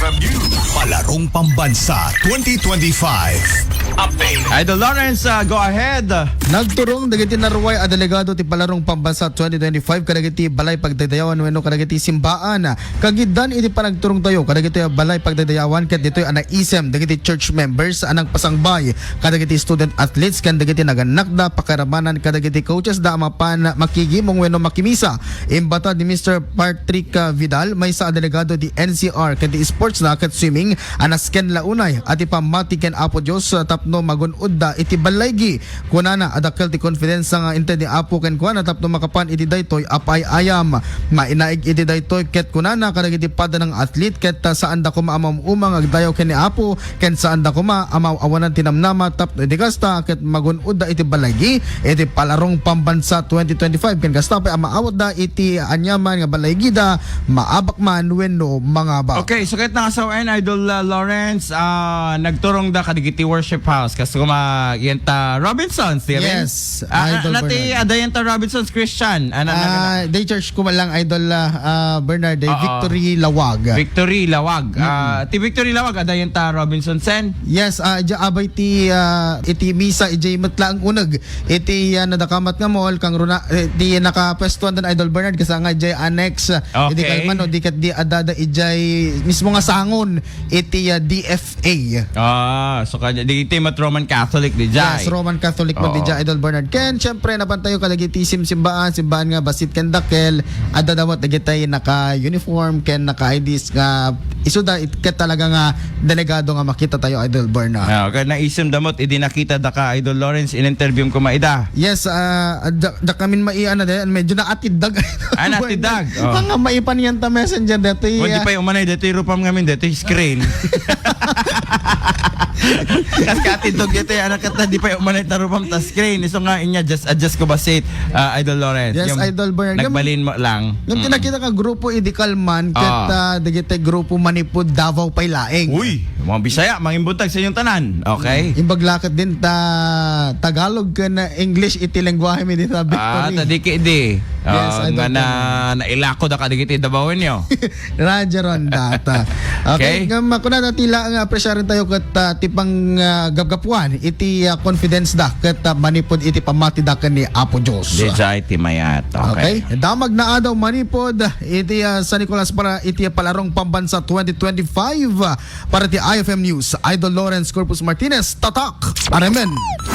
IFM News. Palarong Pambansa 2025. Update. Idol Lawrence, go ahead. Nagturong dagiti naruway a delegado ti Palarong Pambansa 2025 kadagiti balay pagdadayawan wenno kadagiti simbaan. Kagiddan iti panagturong tayo kadagiti balay pagdadayawan ket ditoy ana isem dagiti church members anang pasangbay kadagiti student athletes ken dagiti naganakda pakaramanan kadagiti coaches da mapan makigimong wenno makimisa. Imbata ni Mr. Patrick Vidal may sa delegado di NCR ken di sports na ket swimming anas ken launay at ipamati ken Apo Dios tapno magunod da iti balaygi kunana adakkel ti confidence nga inte ni Apo ken kuana tapno makapan iti daytoy apay ayam mainaig iti daytoy ket kunana kadagiti pada ng athlete ket saan da kuma umang agdayaw ken ni Apo ken saan da kuma amaw awanan tinamnama tapno iti kasta ket magunod da iti balaygi iti Palarong Pambansa 2025 ken kasta pa maawat da iti anyaman nga balaygi da maabak man wenno mga ba. Okay, so kahit nakasawain, Idol Lawrence, nagturong da kadigiti worship house kasi yenta Robinsons, di rin? Yes, Idol nati Bernard. adayenta Robinsons Christian. Day church ko lang Idol Bernard, day Oo. Victory Lawag. Victory Lawag. Ti Victory Lawag adayenta Robinsons sen. Yes, abay iti misa ijay matla ang uneg. Iti nadakamat nga mall kang runa di nakapwestuhan dan Idol Bernard kasi nga ijay annex. Okay. Iti kalmano di kat di adada ijay mismo nga sangon iti DFA. So kanya di Timot Roman Catholic di jay. Yes, Roman Catholic mo di Idol Bernard. Ken syempre napantayo kadagiti simbahan nga basit ken dakkel adadawat dagitay naka-uniform ken naka-IDs nga isuda ket talaga nga delegado nga makita tayo Idol Bernard. Okay, naisim damot idi nakita da ka Idol Lawrence in interview ko maida. Yes, da kamin maiana din medyo na atidag. Atidag. Oh. Mga maipan yan ta messenger dito. O di pa yung umanay dito yung rupam ngamin dito yung screen. Kas katidog dito yung anak kata di pa yung umanay ta rupam ta screen. Iso nga inya adjust ko basit Idol Lawrence. Yes, yung Idol Bernard. Nagbalin mo lang. Yung tinakita ka grupo Idikalman ket dagiti grupo Manipud Davao pay laeng. Uy, mga Bisaya, mangimbutag sa inyong tanan. Okay? Imbaglakat din Tagalog ken English iti lengguwahe mi dito Victory. Tadiki di. Yes, nga Idol nailako da kadigiti dabawin nyo. Roger on data. Okay, kuna tila nga presyarin tayo ket tipang gabgapuan iti confidence da ket manipod iti pamati da ken ni Apo Dios. Deja iti mayat. Okay. Damag na adaw manipod iti San Nicolas para iti Palarong Pambansa 2025 para ti IFM News. Idol Lawrence Corpus Martinez tatak. Amen.